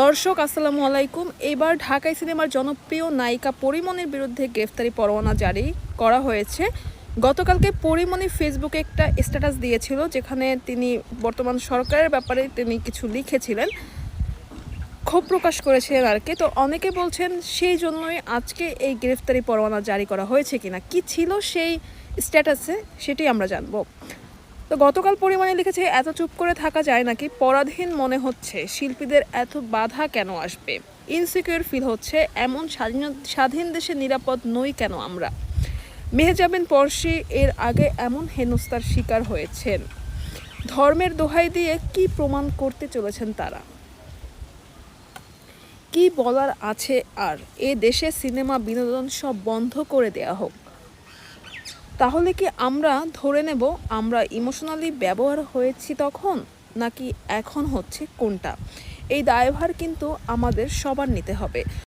দর্শক আসসালামু আলাইকুম। এবার ঢাকাই সিনেমার জনপ্রিয় নায়িকা পরীমনির বিরুদ্ধে গ্রেফতারি পরোয়ানা জারি করা হয়েছে। গতকালকে পরীমনি ফেসবুকে একটা স্ট্যাটাস দিয়েছিল, যেখানে তিনি বর্তমান সরকারের ব্যাপারে তিনি কিছু লিখেছিলেন, ক্ষোভ প্রকাশ করেছিলেন আর কি। তো অনেকে বলছেন সেই জন্যই আজকে এই গ্রেফতারি পরোয়ানা জারি করা হয়েছে কিনা, কি ছিল সেই স্ট্যাটাসে সেটি আমরা জানবো। তো গতকাল পরিমাণে লিখেছে, এত চুপ করে থাকা যায় নাকি, পরাধীন মনে হচ্ছে, শিল্পীদের এত বাধা কেন আসবে, ইনসিকিউর ফিল হচ্ছে, এমন স্বাধীন দেশে নিরাপদ নই কেন আমরা। মেহজাবিন পরশি এর আগে এমন হেনস্থার শিকার হয়েছেন। ধর্মের দোহাই দিয়ে কি প্রমাণ করতে চলেছেন তারা, কি বলার আছে আর। এ দেশে সিনেমা বিনোদন সব বন্ধ করে দেয়া হোক, তাহলে কি আমরা ধরে নেব আমরা ইমোশনালি ব্যবহার হয়েছি তখন, নাকি এখন হচ্ছে কোনটা? এই দায়ভার কিন্তু আমাদের সবার নিতে হবে।